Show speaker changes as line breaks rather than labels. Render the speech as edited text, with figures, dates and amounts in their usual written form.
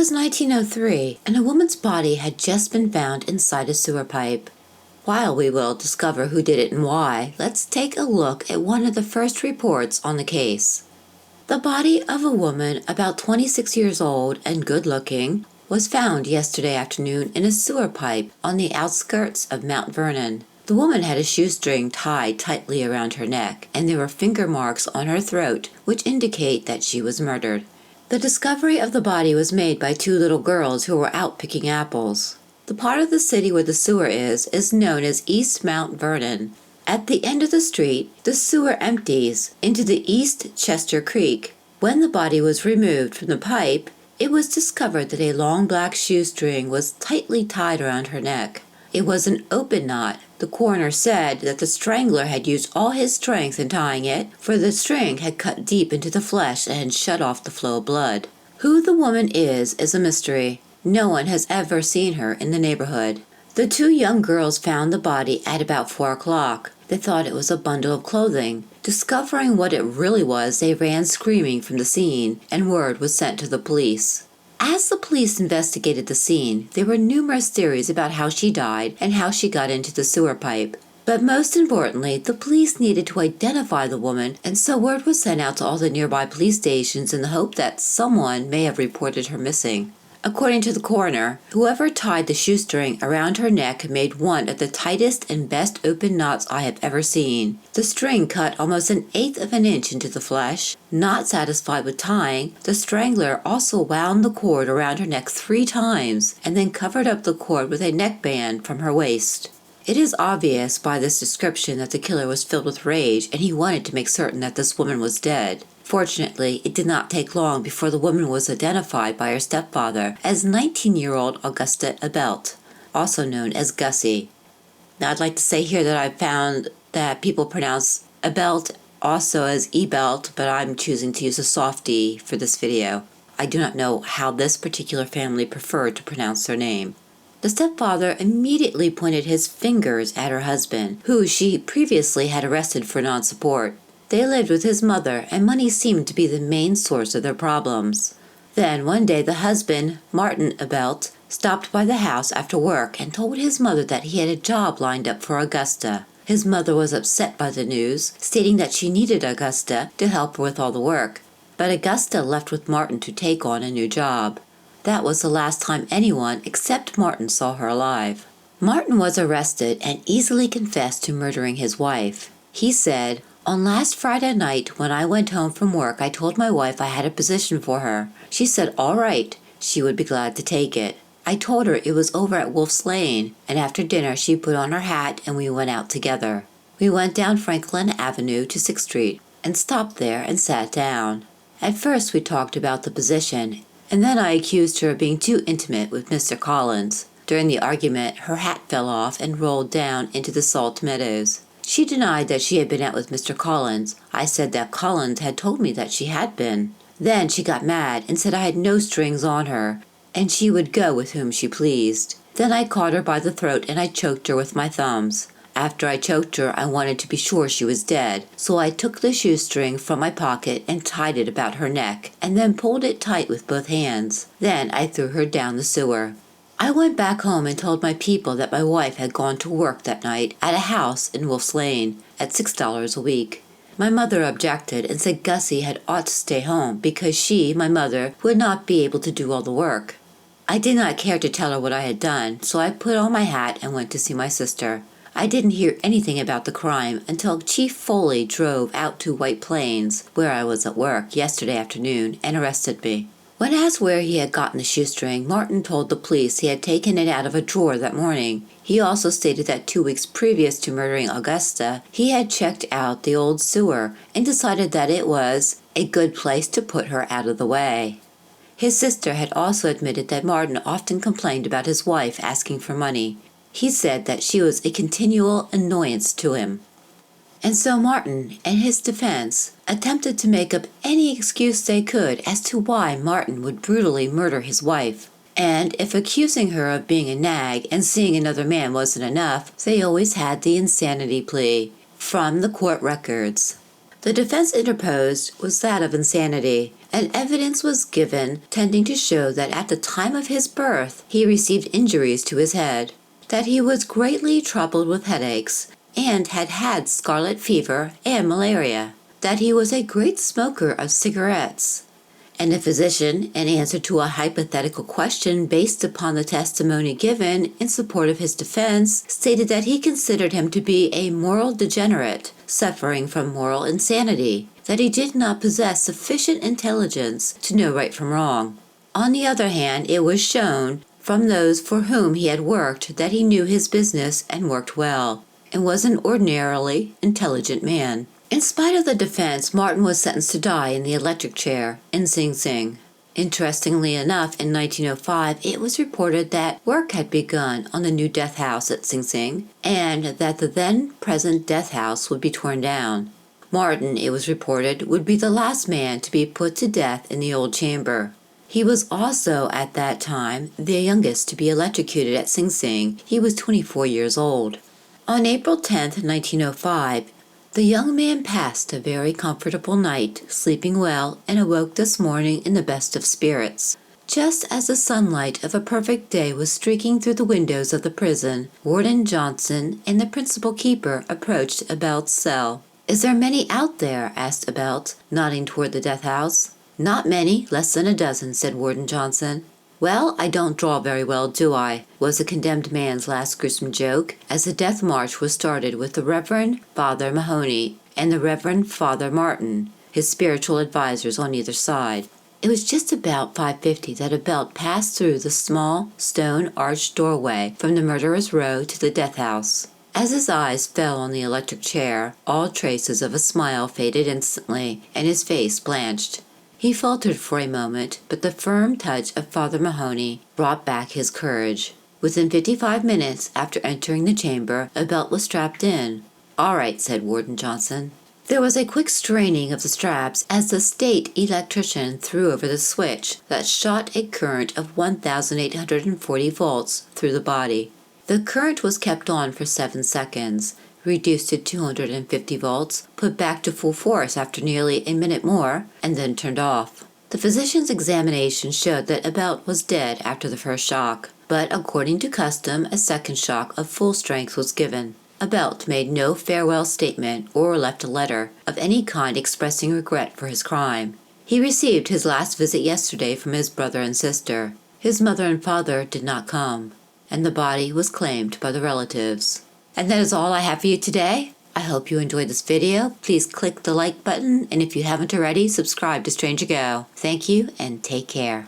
was 1903, and a woman's body had just been found inside a sewer pipe. While we will discover who did it and why, let's take a look at one of the first reports on the case. The body of a woman about 26 years old and good-looking was found yesterday afternoon in a sewer pipe on the outskirts of Mount Vernon. The woman had a shoestring tied tightly around her neck, and there were finger marks on her throat, which indicate that she was murdered. The discovery of the body was made by two little girls who were out picking apples. The part of the city where the sewer is known as East Mount Vernon. At the end of the street, the sewer empties into the East Chester Creek. When the body was removed from the pipe, it was discovered that a long black shoestring was tightly tied around her neck. It was an open knot. The coroner said that the strangler had used all his strength in tying it, for the string had cut deep into the flesh and had shut off the flow of blood. Who the woman is a mystery. No one has ever seen her in the neighborhood. The two young girls found the body at about 4 o'clock. They thought it was a bundle of clothing. Discovering what it really was, they ran screaming from the scene, and word was sent to the police. As the police investigated the scene, there were numerous theories about how she died and how she got into the sewer pipe. But most importantly, the police needed to identify the woman, and so word was sent out to all the nearby police stations in the hope that someone may have reported her missing. According to the coroner, whoever tied the shoestring around her neck made one of the tightest and best open knots I have ever seen. The string cut almost 1/8 of an inch into the flesh. Not satisfied with tying, the strangler also wound the cord around her neck 3 times and then covered up the cord with a neckband from her waist. It is obvious by this description that the killer was filled with rage and he wanted to make certain that this woman was dead. Fortunately, it did not take long before the woman was identified by her stepfather as 19-year-old Augusta Ebelt, also known as Gussie. Now, I'd like to say here that I found that people pronounce Ebelt also as Ebelt, but I'm choosing to use a soft E for this video. I do not know how this particular family preferred to pronounce their name. The stepfather immediately pointed his fingers at her husband, who she previously had arrested for non-support. They lived with his mother, and money seemed to be the main source of their problems. Then, one day, the husband, Martin Ebelt, stopped by the house after work and told his mother that he had a job lined up for Augusta. His mother was upset by the news, stating that she needed Augusta to help her with all the work. But Augusta left with Martin to take on a new job. That was the last time anyone except Martin saw her alive. Martin was arrested and easily confessed to murdering his wife. He said, "On last Friday night, when I went home from work, I told my wife I had a position for her. She said all right, she would be glad to take it. I told her it was over at Wolf's Lane, and after dinner she put on her hat and we went out together. We went down Franklin Avenue to 6th Street and stopped there and sat down. At first we talked about the position, and then I accused her of being too intimate with Mr. Collins. During the argument, her hat fell off and rolled down into the salt meadows. She denied that she had been out with Mr. Collins. I said that Collins had told me that she had been. Then she got mad and said I had no strings on her, and she would go with whom she pleased. Then I caught her by the throat and I choked her with my thumbs. After I choked her, I wanted to be sure she was dead, so I took the shoestring from my pocket and tied it about her neck, and then pulled it tight with both hands. Then I threw her down the sewer. I went back home and told my people that my wife had gone to work that night at a house in Wolf's Lane at $6 a week. My mother objected and said Gussie had ought to stay home because she, my mother, would not be able to do all the work. I did not care to tell her what I had done, so I put on my hat and went to see my sister. I didn't hear anything about the crime until Chief Foley drove out to White Plains, where I was at work yesterday afternoon, and arrested me. When asked where he had gotten the shoestring, Martin told the police he had taken it out of a drawer that morning. He also stated that 2 weeks previous to murdering Augusta, he had checked out the old sewer and decided that it was a good place to put her out of the way. His sister had also admitted that Martin often complained about his wife asking for money. He said that she was a continual annoyance to him. And so Martin, in his defense, attempted to make up any excuse they could as to why Martin would brutally murder his wife. And if accusing her of being a nag and seeing another man wasn't enough, they always had the insanity plea from the court records. The defense interposed was that of insanity, and evidence was given tending to show that at the time of his birth he received injuries to his head, that he was greatly troubled with headaches, and had had scarlet fever and malaria, that he was a great smoker of cigarettes. And the physician, in answer to a hypothetical question based upon the testimony given in support of his defense, stated that he considered him to be a moral degenerate, suffering from moral insanity, that he did not possess sufficient intelligence to know right from wrong. On the other hand, it was shown from those for whom he had worked that he knew his business and worked well, and was an ordinarily intelligent man. In spite of the defense, Martin was sentenced to die in the electric chair in Sing Sing. Interestingly enough, in 1905, it was reported that work had begun on the new death house at Sing Sing, and that the then-present death house would be torn down. Martin, it was reported, would be the last man to be put to death in the old chamber. He was also, at that time, the youngest to be electrocuted at Sing Sing. He was 24 years old. On April 10, 1905, the young man passed a very comfortable night, sleeping well, and awoke this morning in the best of spirits. Just as the sunlight of a perfect day was streaking through the windows of the prison, Warden Johnson and the principal keeper approached Ebelt's cell. "Is there many out there?" asked Ebelt, nodding toward the death house. "Not many, less than a dozen," said Warden Johnson. "Well, I don't draw very well, do I?" was the condemned man's last gruesome joke, as the death march was started with the Reverend Father Mahoney and the Reverend Father Martin, his spiritual advisors on either side. It was just about 5:50 that Ebelt passed through the small, stone-arched doorway from the murderer's row to the death house. As his eyes fell on the electric chair, all traces of a smile faded instantly, and his face blanched. He faltered for a moment, but the firm touch of Father Mahoney brought back his courage. Within 55 minutes after entering the chamber, Ebelt was strapped in. "All right," said Warden Johnson. There was a quick straining of the straps as the state electrician threw over the switch that shot a current of 1,840 volts through the body. The current was kept on for 7 seconds, reduced to 250 volts, put back to full force after nearly a minute more, and then turned off. The physician's examination showed that Ebelt was dead after the first shock, but according to custom, a second shock of full strength was given. Ebelt made no farewell statement or left a letter of any kind expressing regret for his crime. He received his last visit yesterday from his brother and sister. His mother and father did not come, and the body was claimed by the relatives. And that is all I have for you today. I hope you enjoyed this video. Please click the like button, and if you haven't already, subscribe to Stranger Go. Thank you, and take care.